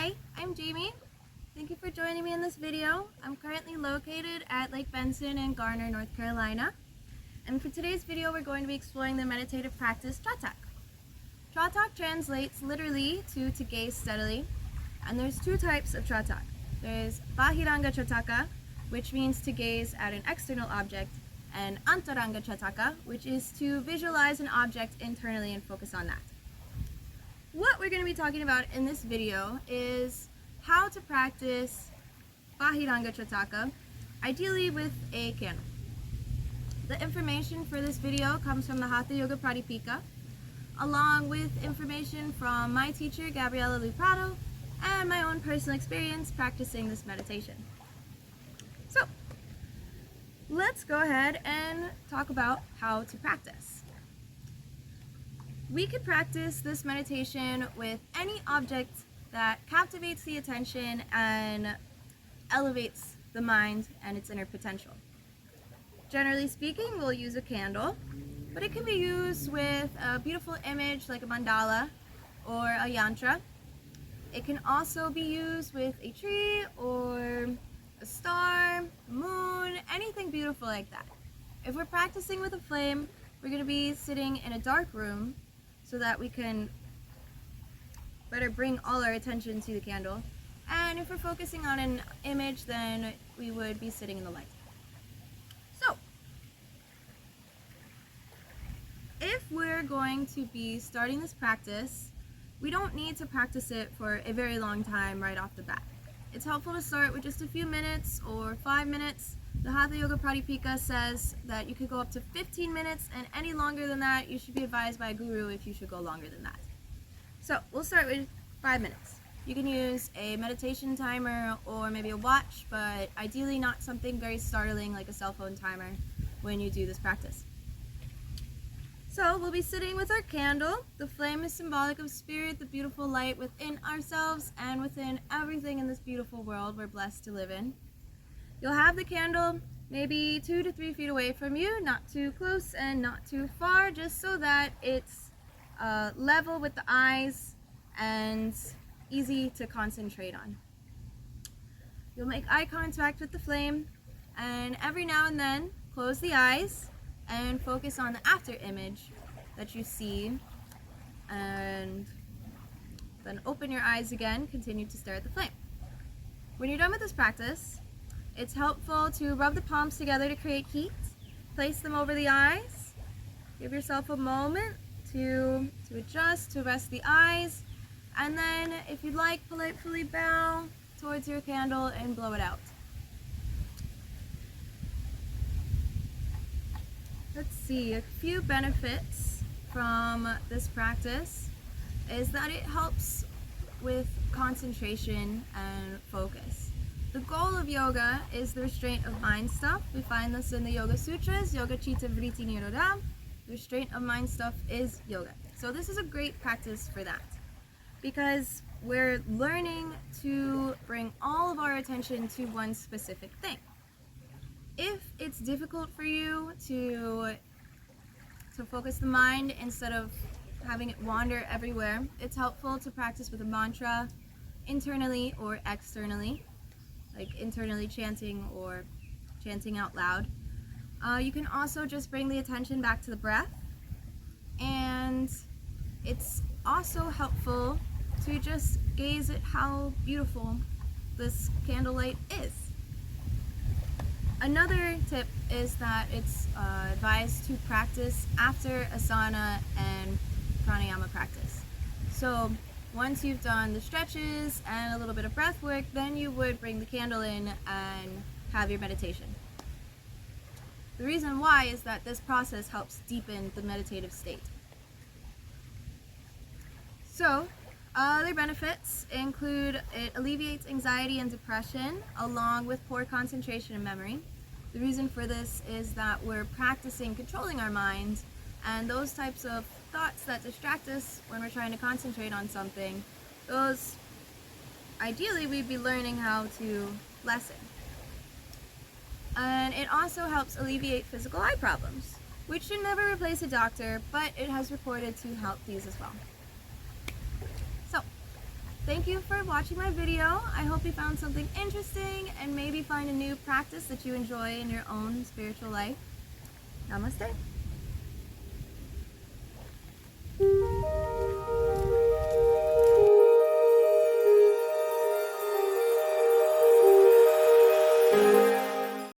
Hi, I'm Jamie. Thank you for joining me in this video. I'm currently located at Lake Benson in Garner, North Carolina. And for today's video, we're going to be exploring the meditative practice Tratak. Tratak translates literally to gaze steadily. And there's two types of Tratak. There's Bahiranga Trataka, which means to gaze at an external object, and Antaranga Trataka, which is to visualize an object internally and focus on that. What we're going to be talking about in this video is how to practice Bahiranga Trataka, ideally with a candle. The information for this video comes from the Hatha Yoga Pradipika, along with information from my teacher Gabriela Luprado and my own personal experience practicing this meditation. So, let's go ahead and talk about how to practice. We could practice this meditation with any object that captivates the attention and elevates the mind and its inner potential. Generally speaking, we'll use a candle, but it can be used with a beautiful image like a mandala or a yantra. It can also be used with a tree or a star, a moon, anything beautiful like that. If we're practicing with a flame, we're going to be sitting in a dark room so that we can better bring all our attention to the candle. And if we're focusing on an image, then we would be sitting in the light. So, if we're going to be starting this practice, we don't need to practice it for a very long time right off the bat. It's helpful to start with just a few minutes or 5 minutes. The Hatha Yoga Pradipika says that you could go up to 15 minutes, and any longer than that, you should be advised by a guru if you should go longer than that. So we'll start with 5 minutes. You can use a meditation timer or maybe a watch, but ideally not something very startling like a cell phone timer when you do this practice. So we'll be sitting with our candle. The flame is symbolic of spirit, the beautiful light within ourselves and within everything in this beautiful world we're blessed to live in. You'll have the candle maybe 2 to 3 feet away from you, not too close and not too far, just so that it's level with the eyes and easy to concentrate on. You'll make eye contact with the flame, and every now and then close the eyes and focus on the after image that you see, and then open your eyes again, continue to stare at the flame. When you're done with this practice, it's helpful to rub the palms together to create heat, place them over the eyes, give yourself a moment to adjust, to rest the eyes, and then if you'd like, politely bow towards your candle and blow it out. Let's see, a few benefits from this practice is that it helps with concentration and focus. The goal of yoga is the restraint of mind stuff. We find this in the Yoga Sutras, Yoga Chitta Vritti Nirodha. The restraint of mind stuff is yoga. So this is a great practice for that, because we're learning to bring all of our attention to one specific thing. If it's difficult for you to focus the mind instead of having it wander everywhere, it's helpful to practice with a mantra internally or externally, like internally chanting or chanting out loud. You can also just bring the attention back to the breath, and it's also helpful to just gaze at how beautiful this candlelight is. Another tip is that it's advised to practice after asana and pranayama practice. So once you've done the stretches and a little bit of breath work, then you would bring the candle in and have your meditation. The reason why is that this process helps deepen the meditative state. So, other benefits include it alleviates anxiety and depression, along with poor concentration and memory. The reason for this is that we're practicing controlling our mind, and those types of thoughts that distract us when we're trying to concentrate on something, those ideally we'd be learning how to lessen. And it also helps alleviate physical eye problems, which should never replace a doctor, but it has reported to help these as well. So, Thank you for watching my video. I hope you found something interesting and maybe find a new practice that you enjoy in your own spiritual life. Namaste.